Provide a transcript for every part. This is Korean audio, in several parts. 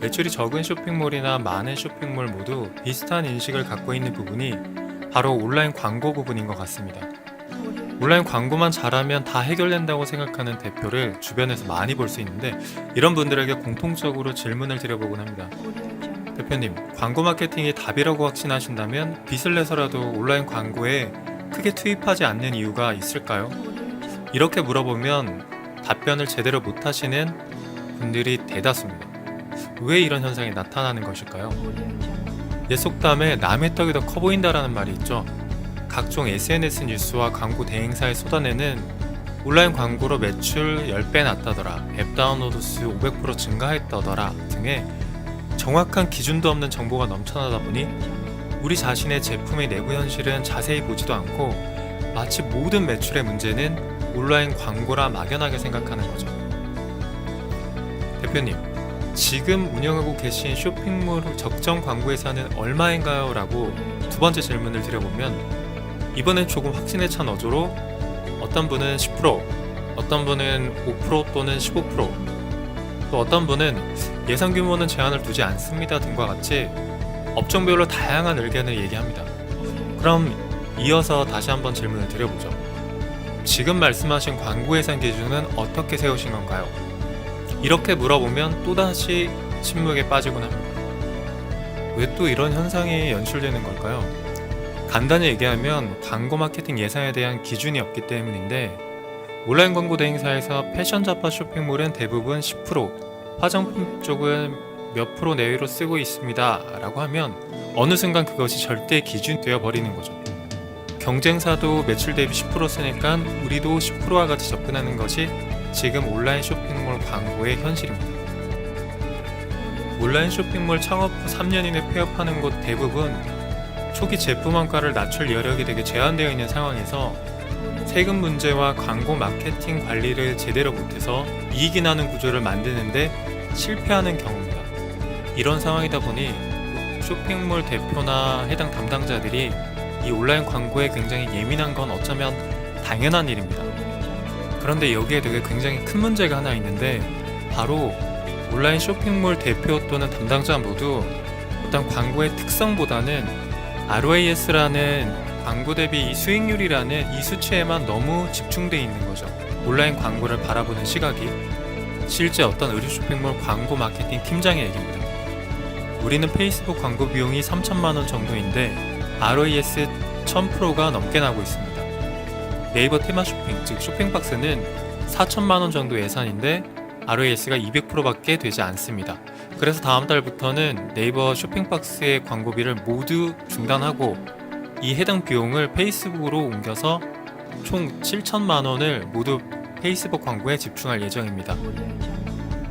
매출이 적은 쇼핑몰이나 많은 쇼핑몰 모두 비슷한 인식을 갖고 있는 부분이 바로 온라인 광고 부분인 것 같습니다. 온라인 광고만 잘하면 다 해결된다고 생각하는 대표를 주변에서 많이 볼 수 있는데, 이런 분들에게 공통적으로 질문을 드려보곤 합니다. 대표님, 광고 마케팅이 답이라고 확신하신다면 빚을 내서라도 온라인 광고에 크게 투입하지 않는 이유가 있을까요? 이렇게 물어보면 답변을 제대로 못하시는 분들이 대다수입니다. 왜 이런 현상이 나타나는 것일까요? 옛 속담에 남의 떡이 더 커 보인다라는 말이 있죠. 각종 SNS 뉴스와 광고 대행사에 쏟아내는 온라인 광고로 매출 10배 났다더라, 앱 다운로드 수 500% 증가했다더라 등의 정확한 기준도 없는 정보가 넘쳐나다 보니 우리 자신의 제품의 내부 현실은 자세히 보지도 않고 마치 모든 매출의 문제는 온라인 광고라 막연하게 생각하는 거죠. 대표님, 지금 운영하고 계신 쇼핑몰 적정 광고 예산은 얼마인가요? 라고 두 번째 질문을 드려보면, 이번엔 조금 확신에 찬 어조로 어떤 분은 10%, 어떤 분은 5% 또는 15%, 또 어떤 분은 예산 규모는 제한을 두지 않습니다 등과 같이 업종별로 다양한 의견을 얘기합니다. 그럼 이어서 다시 한번 질문을 드려보죠. 지금 말씀하신 광고 예산 기준은 어떻게 세우신 건가요? 이렇게 물어보면 또다시 침묵에 빠지곤 합니다. 왜 또 이런 현상이 연출되는 걸까요? 간단히 얘기하면 광고 마케팅 예산에 대한 기준이 없기 때문인데, 온라인 광고 대행사에서 패션 잡화 쇼핑몰은 대부분 10%, 화장품 쪽은 몇 프로 내외로 쓰고 있습니다 라고 하면 어느 순간 그것이 절대 기준이 되어 버리는 거죠. 경쟁사도 매출 대비 10% 쓰니까 우리도 10%와 같이 접근하는 것이 지금 온라인 쇼핑몰 광고의 현실입니다. 온라인 쇼핑몰 창업 후 3년 이내 폐업하는 곳 대부분 초기 제품 원가를 낮출 여력이 되게 제한되어 있는 상황에서 세금 문제와 광고 마케팅 관리를 제대로 못해서 이익이 나는 구조를 만드는데 실패하는 경우입니다. 이런 상황이다 보니 쇼핑몰 대표나 해당 담당자들이 이 온라인 광고에 굉장히 예민한 건 어쩌면 당연한 일입니다. 그런데 여기에 되게 굉장히 큰 문제가 하나 있는데, 바로 온라인 쇼핑몰 대표 또는 담당자 모두 어떤 광고의 특성보다는 ROAS라는 광고 대비 수익률이라는 이 수치에만 너무 집중되어 있는 거죠. 온라인 광고를 바라보는 시각이. 실제 어떤 의류 쇼핑몰 광고 마케팅 팀장의 얘기입니다. 우리는 페이스북 광고 비용이 3천만 원 정도인데 ROAS 1000%가 넘게 나고 있습니다. 네이버 테마 쇼핑, 즉 쇼핑박스는 4천만 원 정도 예산인데 ROAS가 200%밖에 되지 않습니다. 그래서 다음 달부터는 네이버 쇼핑박스의 광고비를 모두 중단하고 이 해당 비용을 페이스북으로 옮겨서 총 7천만 원을 모두 페이스북 광고에 집중할 예정입니다.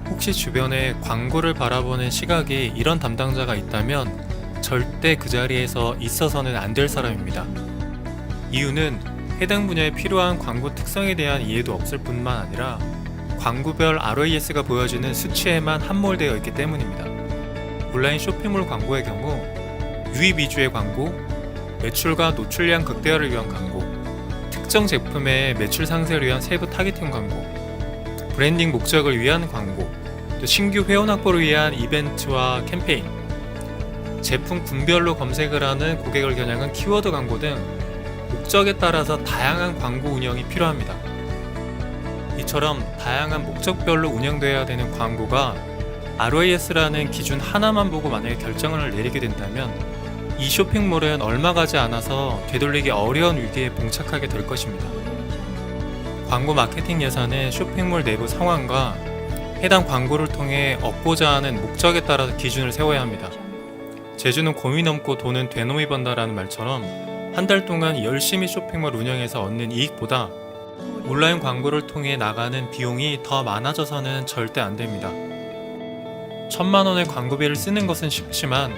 혹시 주변에 광고를 바라보는 시각이 이런 담당자가 있다면 절대 그 자리에서 있어서는 안 될 사람입니다. 이유는 해당 분야에 필요한 광고 특성에 대한 이해도 없을 뿐만 아니라 광고별 ROAS가 보여지는 수치에만 함몰되어 있기 때문입니다. 온라인 쇼핑몰 광고의 경우 유입 위주의 광고, 매출과 노출량 극대화를 위한 광고, 특정 제품의 매출 상승을 위한 세부 타겟팅 광고, 브랜딩 목적을 위한 광고, 또 신규 회원 확보를 위한 이벤트와 캠페인, 제품 군별로 검색을 하는 고객을 겨냥한 키워드 광고 등 목적에 따라서 다양한 광고 운영이 필요합니다. 이처럼 다양한 목적별로 운영되어야 되는 광고가 ROAS라는 기준 하나만 보고 만약에 결정을 내리게 된다면 이 쇼핑몰은 얼마 가지 않아서 되돌리기 어려운 위기에 봉착하게 될 것입니다. 광고 마케팅 예산은 쇼핑몰 내부 상황과 해당 광고를 통해 얻고자 하는 목적에 따라서 기준을 세워야 합니다. 재주는 곰이 넘고 돈은 되놈이 번다라는 말처럼 한 달 동안 열심히 쇼핑몰 운영해서 얻는 이익보다 온라인 광고를 통해 나가는 비용이 더 많아져서는 절대 안 됩니다. 1,000만 원의 광고비를 쓰는 것은 쉽지만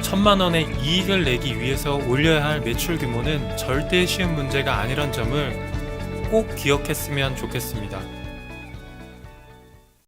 1,000만 원의 이익을 내기 위해서 올려야 할 매출 규모는 절대 쉬운 문제가 아니란 점을 꼭 기억했으면 좋겠습니다.